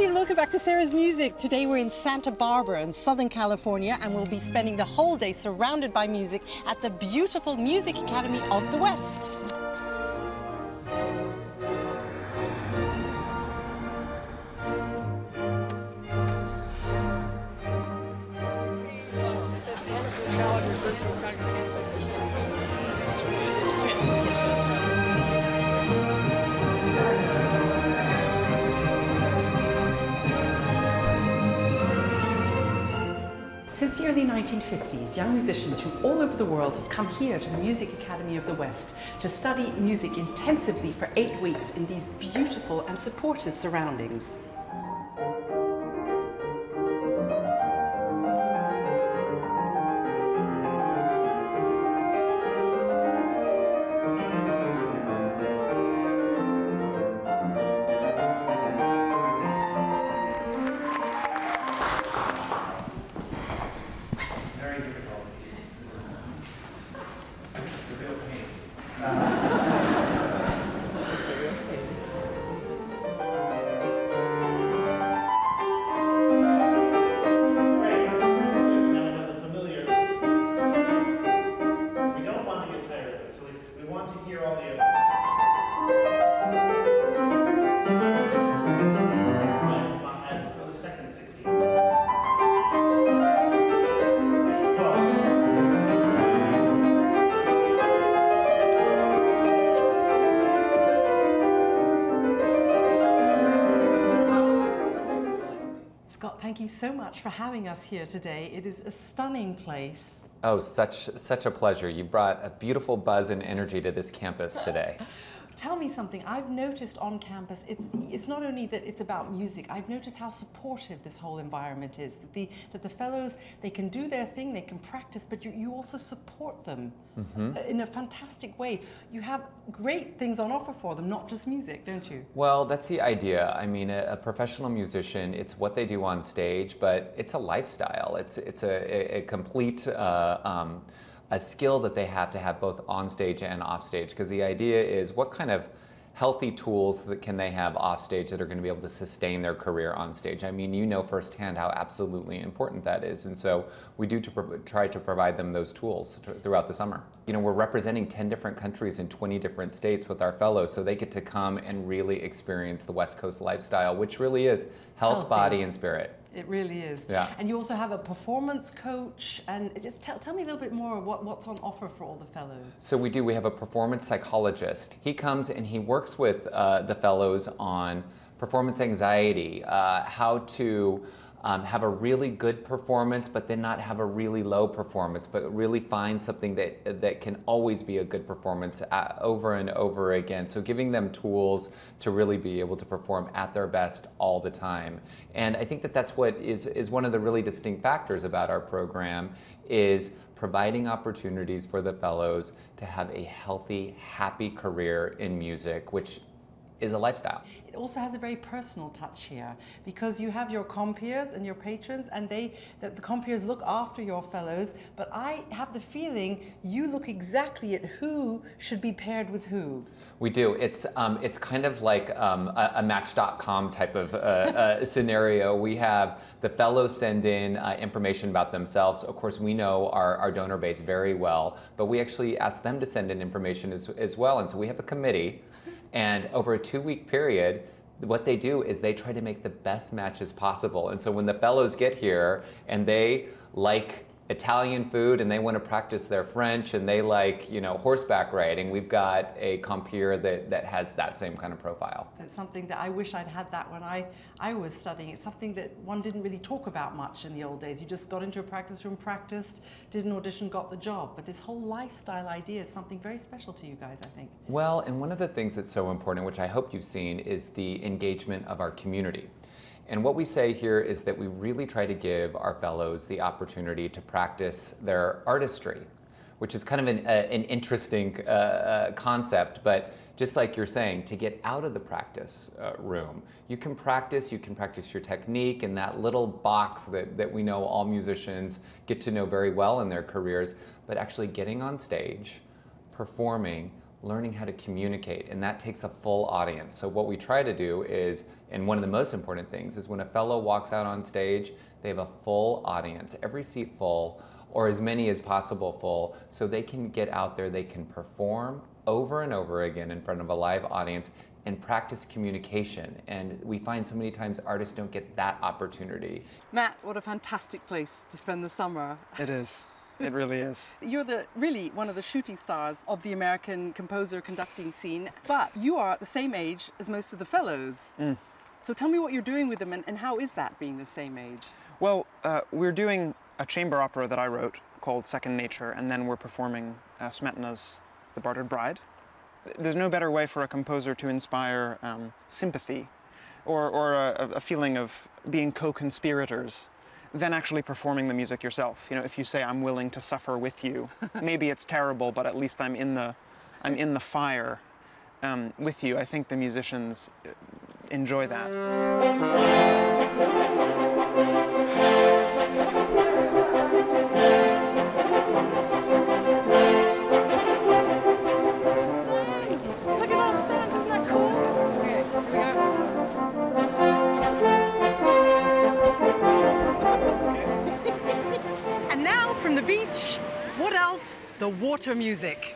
Hi, welcome back to Sarah's Music. Today we're in Santa Barbara in Southern California, and we'll be spending the whole day surrounded by music at the beautiful Music Academy of the West. This wonderful talented virtual congregation. Since the early 1950s, young musicians from all over the world have come here to the Music Academy of the West to study music intensively for 8 weeks in these beautiful and supportive surroundings. Scott, thank you so much for having us here today. It is a stunning place. Oh, such a pleasure. You brought a beautiful buzz and energy to this campus today. Tell me something. I've noticed on campus, it's not only that it's about music, I've noticed how supportive this whole environment is. That the fellows, they can do their thing, they can practice, but you also support them in a fantastic way. You have great things on offer for them, not just music, don't you? Well, that's the idea. I mean, a professional musician, it's what they do on stage, but it's a lifestyle. It's a complete a skill that they have to have both on stage and off stage, because the idea is what kind of healthy tools that can they have off stage that are going to be able to sustain their career on stage. I mean, you know firsthand how absolutely important that is, and so we do try to provide them those tools throughout the summer. You know, we're representing 10 different countries in 20 different states with our fellows, so they get to come and really experience the West Coast lifestyle, which really is health, body, and spirit. It really is. Yeah. And you also have a performance coach, and just tell me a little bit more of what's on offer for all the fellows. So we do. We have a performance psychologist. He comes and he works with the fellows on performance anxiety, how to have a really good performance, but then not have a really low performance, but really find something that can always be a good performance over and over again. So giving them tools to really be able to perform at their best all the time. And I think that that's what is one of the really distinct factors about our program, is providing opportunities for the fellows to have a healthy, happy career in music, which is a lifestyle. It also has a very personal touch here, because you have your compeers and your patrons, and the compeers look after your fellows, but I have the feeling you look exactly at who should be paired with who. We do. It's kind of like a Match.com type of scenario. We have the fellows send in information about themselves. Of course, we know our donor base very well, but we actually ask them to send in information as well, and so we have a committee. And over a 2-week period, what they do is they try to make the best matches possible. And so when the fellows get here and they like Italian food and they want to practice their French and they like, you know, horseback riding, we've got a compeer that has that same kind of profile. That's something that I wish I'd had that when I was studying. It's something that one didn't really talk about much in the old days. You just got into a practice room, practiced, did an audition, got the job. But this whole lifestyle idea is something very special to you guys, I think. Well, and one of the things that's so important, which I hope you've seen, is the engagement of our community. And what we say here is that we really try to give our fellows the opportunity to practice their artistry, which is kind of an interesting concept, but just like you're saying, to get out of the practice room, you can practice your technique in that little box that we know all musicians get to know very well in their careers, but actually getting on stage, performing, learning how to communicate, and that takes a full audience. So what we try to do is, and one of the most important things is when a fellow walks out on stage, they have a full audience, every seat full, or as many as possible full, so they can get out there, they can perform over and over again in front of a live audience and practice communication. And we find so many times artists don't get that opportunity. Matt, what a fantastic place to spend the summer. It is. It really is. You're really one of the shooting stars of the American composer-conducting scene, but you are the same age as most of the fellows. So tell me what you're doing with them, and how is that, being the same age? Well, we're doing a chamber opera that I wrote called Second Nature, and then we're performing Smetana's The Bartered Bride. There's no better way for a composer to inspire sympathy or a feeling of being co-conspirators than actually performing the music yourself. You know, if you say, I'm willing to suffer with you, maybe it's terrible, but at least I'm in the fire with you. I think the musicians enjoy that. Stands! Look at our stands, isn't that cool? Okay, here we go. And now from the beach, what else? The water music.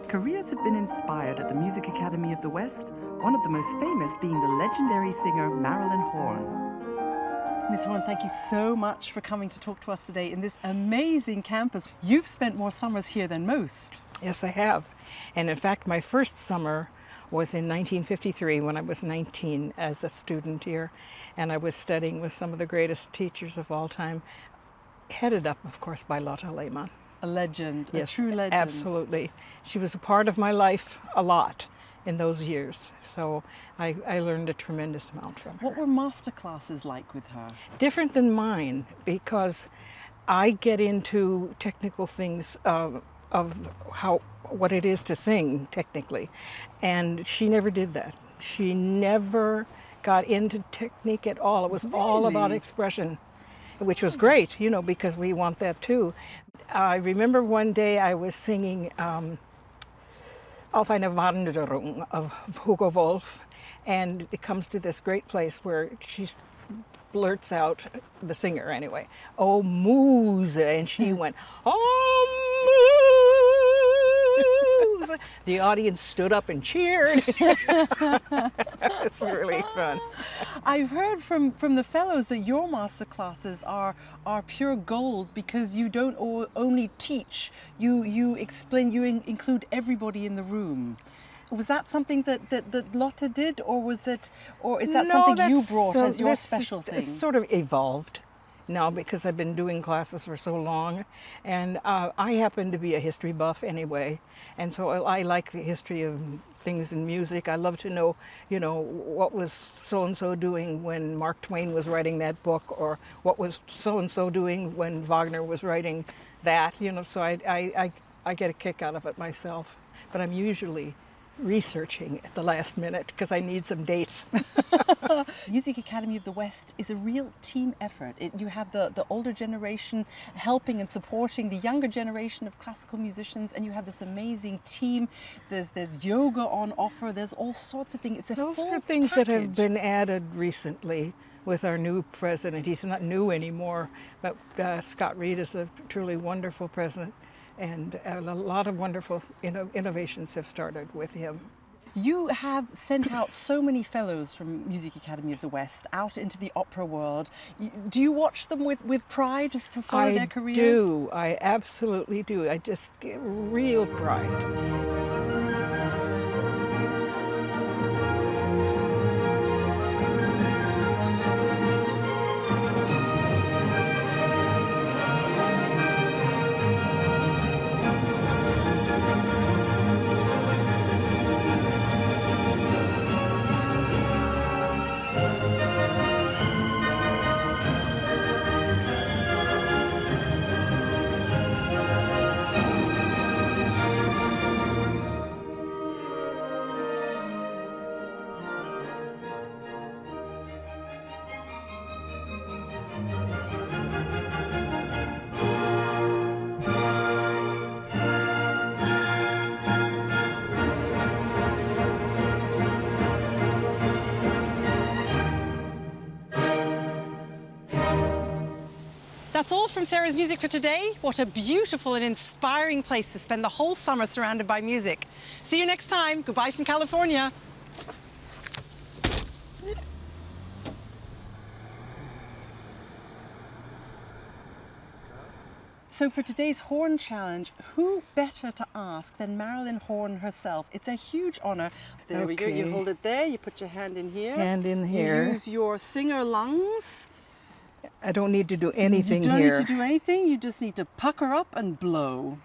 Careers have been inspired at the Music Academy of the West, one of the most famous being the legendary singer Marilyn Horne. Ms. Horne, thank you so much for coming to talk to us today in this amazing campus. You've spent more summers here than most. Yes, I have. And in fact, my first summer was in 1953 when I was 19 as a student here. And I was studying with some of the greatest teachers of all time, headed up, of course, by Lotte Lehmann. A legend, Yes, a true legend. Absolutely. She was a part of my life a lot in those years. So I learned a tremendous amount from her. What were master classes like with her? Different than mine, because I get into technical things of what it is to sing technically, and she never did that. She never got into technique at all. It was all about Really? expression, which was great, you know, because we want that too. I remember one day I was singing Auf eine Wanderung of Hugo Wolf, and it comes to this great place where she blurts out, the singer anyway, "Oh Muse," and she went, "Oh Muse." The audience stood up and cheered. It's really fun. I've heard from the fellows that your master classes are pure gold, because you don't only teach, you explain, you include everybody in the room. Was that something that Lotte did, or is that something you brought as your special thing? It's sort of evolved now because I've been doing classes for so long, and I happen to be a history buff anyway, and so I like the history of things in music. I love to know, you know, what was so-and-so doing when Mark Twain was writing that book, or what was so-and-so doing when Wagner was writing that, you know, so I get a kick out of it myself, but I'm usually researching at the last minute because I need some dates. Music Academy of the West is a real team effort. You have the older generation helping and supporting the younger generation of classical musicians, and you have this amazing team. There's yoga on offer. There's all sorts of things. It's a Those full are things that have package. been added recently with our new president. He's not new anymore, but Scott Reed is a truly wonderful president, and a lot of wonderful innovations have started with him. You have sent out so many fellows from Music Academy of the West out into the opera world. Do you watch them with pride just to follow their careers? I do. I absolutely do. I just get real pride. That's all from Sarah's Music for today. What a beautiful and inspiring place to spend the whole summer surrounded by music. See you next time. Goodbye from California. So for today's horn challenge, who better to ask than Marilyn Horne herself? It's a huge honor. There we go. You hold it there. You put your hand in here. Hand in here. You use your singer lungs. I don't need to do anything here. You don't need to do anything. You just need to pucker up and blow.